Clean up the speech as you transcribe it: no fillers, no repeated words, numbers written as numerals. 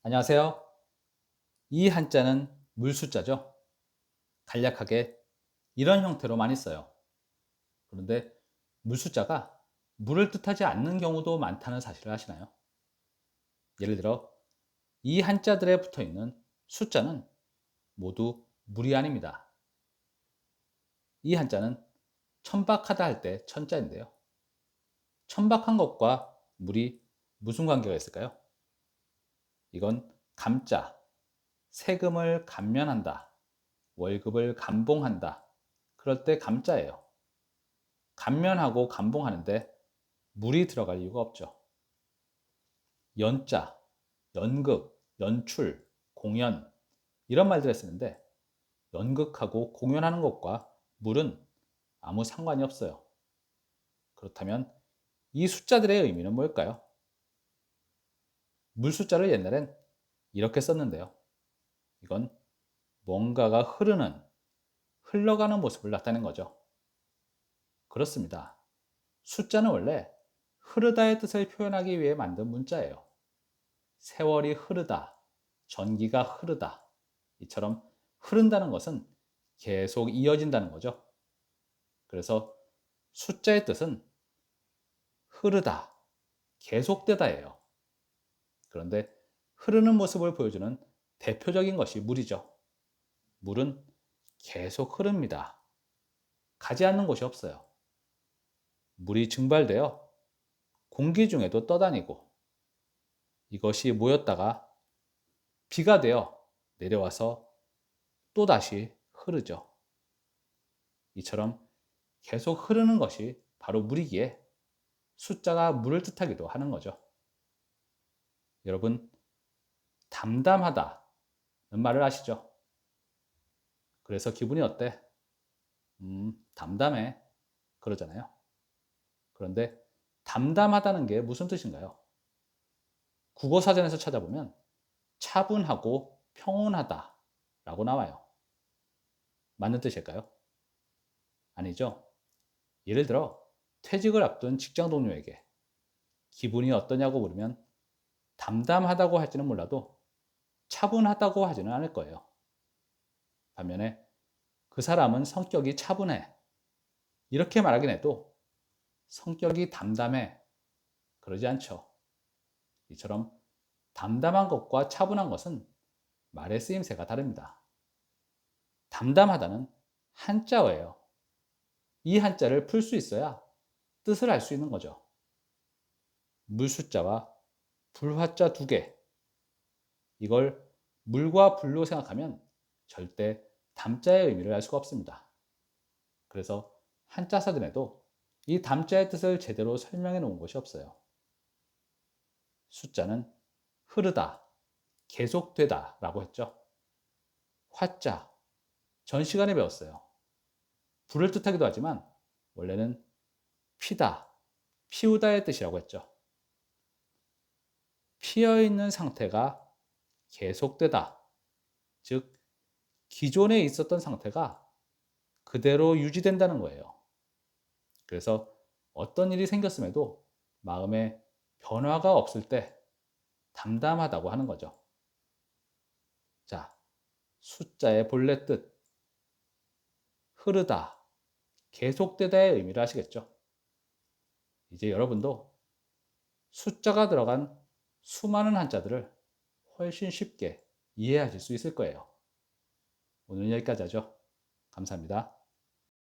안녕하세요. 이 한자는 물숫자죠. 간략하게 이런 형태로 많이 써요. 그런데 물숫자가 물을 뜻하지 않는 경우도 많다는 사실을 아시나요? 예를 들어 이 한자들에 붙어 있는 숫자는 모두 물이 아닙니다. 이 한자는 천박하다 할 때 천자인데요. 천박한 것과 물이 무슨 관계가 있을까요? 이건 감자, 세금을 감면한다, 월급을 감봉한다. 그럴 때 감자예요. 감면하고 감봉하는데 물이 들어갈 이유가 없죠. 연자, 연극, 연출, 공연 이런 말들을 쓰는데 연극하고 공연하는 것과 물은 아무 상관이 없어요. 그렇다면 이 숫자들의 의미는 뭘까요? 물 숫자를 옛날엔 이렇게 썼는데요. 이건 뭔가가 흐르는, 흘러가는 모습을 나타낸 거죠. 그렇습니다. 숫자는 원래 흐르다의 뜻을 표현하기 위해 만든 문자예요. 세월이 흐르다, 전기가 흐르다. 이처럼 흐른다는 것은 계속 이어진다는 거죠. 그래서 숫자의 뜻은 흐르다, 계속되다예요. 그런데 흐르는 모습을 보여주는 대표적인 것이 물이죠. 물은 계속 흐릅니다. 가지 않는 곳이 없어요. 물이 증발되어 공기 중에도 떠다니고 이것이 모였다가 비가 되어 내려와서 또다시 흐르죠. 이처럼 계속 흐르는 것이 바로 물이기에 숫자가 물을 뜻하기도 하는 거죠. 여러분, 담담하다는 말을 아시죠? 그래서 기분이 어때? 담담해. 그러잖아요. 그런데 담담하다는 게 무슨 뜻인가요? 국어사전에서 찾아보면 차분하고 평온하다 라고 나와요. 맞는 뜻일까요? 아니죠. 예를 들어 퇴직을 앞둔 직장 동료에게 기분이 어떠냐고 물으면 담담하다고 할지는 몰라도 차분하다고 하지는 않을 거예요. 반면에 그 사람은 성격이 차분해. 이렇게 말하긴 해도 성격이 담담해. 그러지 않죠. 이처럼 담담한 것과 차분한 것은 말의 쓰임새가 다릅니다. 담담하다는 한자어예요. 이 한자를 풀 수 있어야 뜻을 알 수 있는 거죠. 물숫자와 불화자 두 개. 이걸 물과 불로 생각하면 절대 담자의 의미를 알 수가 없습니다. 그래서 한자 사전에도 이 담자의 뜻을 제대로 설명해 놓은 것이 없어요. 숫자는 흐르다, 계속되다 라고 했죠. 화자, 전 시간에 배웠어요. 불을 뜻하기도 하지만 원래는 피다, 피우다의 뜻이라고 했죠. 피어 있는 상태가 계속되다. 즉, 기존에 있었던 상태가 그대로 유지된다는 거예요. 그래서 어떤 일이 생겼음에도 마음에 변화가 없을 때 담담하다고 하는 거죠. 자, 숫자의 본래 뜻, 흐르다, 계속되다의 의미를 아시겠죠? 이제 여러분도 숫자가 들어간 수많은 한자들을 훨씬 쉽게 이해하실 수 있을 거예요. 오늘 여기까지 하죠. 감사합니다.